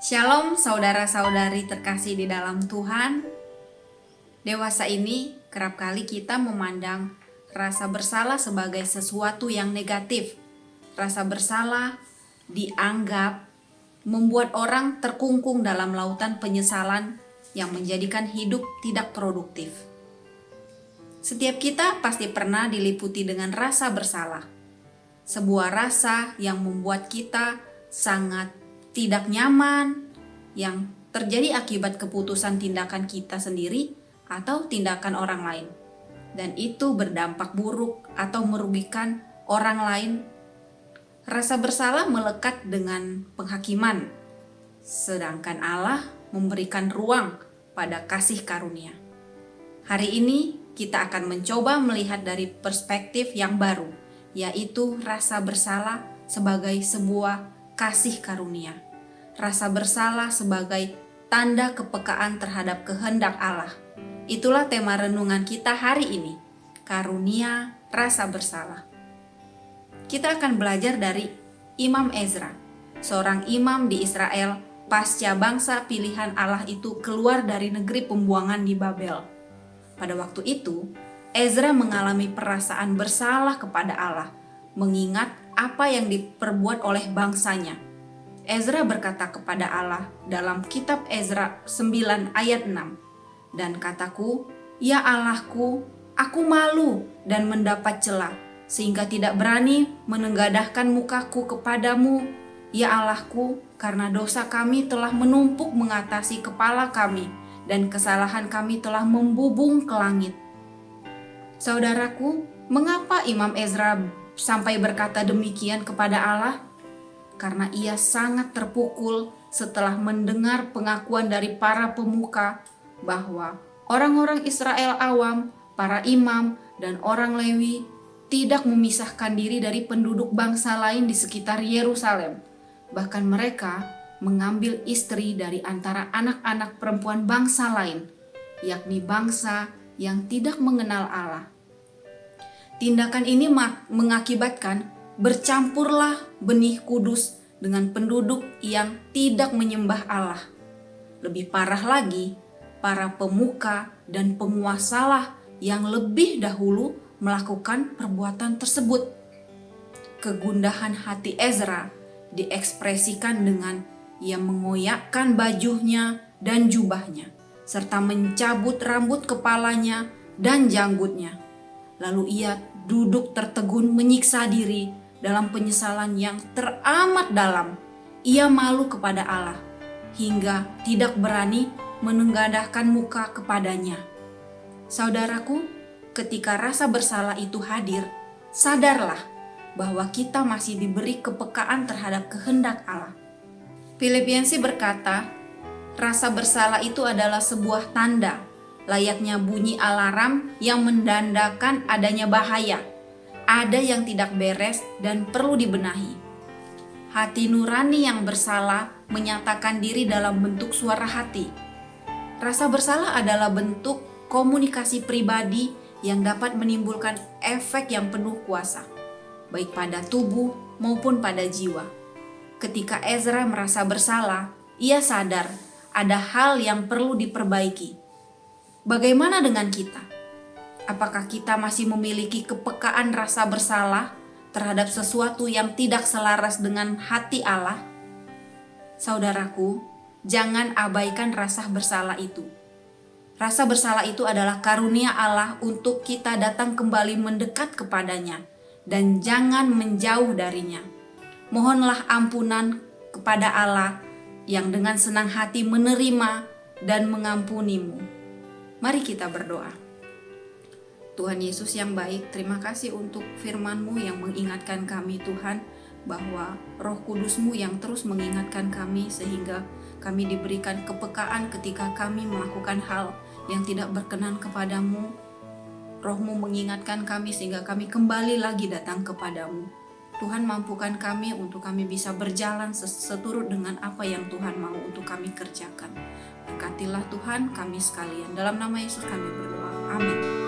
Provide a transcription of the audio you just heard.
Shalom saudara-saudari terkasih di dalam Tuhan. Dewasa ini kerap kali kita memandang rasa bersalah sebagai sesuatu yang negatif. Rasa bersalah dianggap membuat orang terkungkung dalam lautan penyesalan yang menjadikan hidup tidak produktif. Setiap kita pasti pernah diliputi dengan rasa bersalah. Sebuah rasa yang membuat kita sangat tidak nyaman, yang terjadi akibat keputusan tindakan kita sendiri atau tindakan orang lain. Dan itu berdampak buruk atau merugikan orang lain. Rasa bersalah melekat dengan penghakiman, sedangkan Allah memberikan ruang pada kasih karunia. Hari ini kita akan mencoba melihat dari perspektif yang baru, yaitu rasa bersalah sebagai sebuah kasih karunia. Rasa bersalah sebagai tanda kepekaan terhadap kehendak Allah. Itulah tema renungan kita hari ini, karunia rasa bersalah. Kita akan belajar dari Imam Ezra, seorang imam di Israel pasca bangsa pilihan Allah itu keluar dari negeri pembuangan di Babel. Pada waktu itu, Ezra mengalami perasaan bersalah kepada Allah, mengingat apa yang diperbuat oleh bangsanya. Ezra berkata kepada Allah dalam kitab Ezra 9 ayat 6, "Dan kataku, ya Allahku, aku malu dan mendapat celah, sehingga tidak berani menenggadahkan mukaku kepadamu, ya Allahku, karena dosa kami telah menumpuk mengatasi kepala kami, dan kesalahan kami telah membubung ke langit." Saudaraku, mengapa Imam Ezra sampai berkata demikian kepada Allah? Karena ia sangat terpukul setelah mendengar pengakuan dari para pemuka bahwa orang-orang Israel awam, para imam, dan orang Lewi tidak memisahkan diri dari penduduk bangsa lain di sekitar Yerusalem. Bahkan mereka mengambil istri dari antara anak-anak perempuan bangsa lain, yakni bangsa yang tidak mengenal Allah. Tindakan ini mengakibatkan bercampurlah benih kudus dengan penduduk yang tidak menyembah Allah. Lebih parah lagi, para pemuka dan penguasalah yang lebih dahulu melakukan perbuatan tersebut. Kegundahan hati Ezra diekspresikan dengan ia mengoyakkan bajunya dan jubahnya, serta mencabut rambut kepalanya dan janggutnya. Lalu ia duduk tertegun menyiksa diri dalam penyesalan yang teramat dalam. Ia malu kepada Allah hingga tidak berani menenggadahkan muka kepadanya. Saudaraku, ketika rasa bersalah itu hadir, sadarlah bahwa kita masih diberi kepekaan terhadap kehendak Allah. Filipiansi berkata, rasa bersalah itu adalah sebuah tanda, layaknya bunyi alarm yang mendandakan adanya bahaya. Ada yang tidak beres dan perlu dibenahi. Hati nurani yang bersalah menyatakan diri dalam bentuk suara hati. Rasa bersalah adalah bentuk komunikasi pribadi yang dapat menimbulkan efek yang penuh kuasa, baik pada tubuh maupun pada jiwa. Ketika Ezra merasa bersalah, ia sadar ada hal yang perlu diperbaiki. Bagaimana dengan kita? Apakah kita masih memiliki kepekaan rasa bersalah terhadap sesuatu yang tidak selaras dengan hati Allah? Saudaraku, jangan abaikan rasa bersalah itu. Rasa bersalah itu adalah karunia Allah untuk kita datang kembali mendekat kepadanya dan jangan menjauh darinya. Mohonlah ampunan kepada Allah yang dengan senang hati menerima dan mengampunimu. Mari kita berdoa. Tuhan Yesus yang baik, terima kasih untuk firman-Mu yang mengingatkan kami Tuhan, bahwa Roh Kudus-Mu yang terus mengingatkan kami sehingga kami diberikan kepekaan ketika kami melakukan hal yang tidak berkenan kepadamu. Roh-Mu mengingatkan kami sehingga kami kembali lagi datang kepadamu. Tuhan, mampukan kami untuk kami bisa berjalan seturut dengan apa yang Tuhan mau untuk kami kerjakan. Berkatilah Tuhan kami sekalian. Dalam nama Yesus kami berdoa. Amin.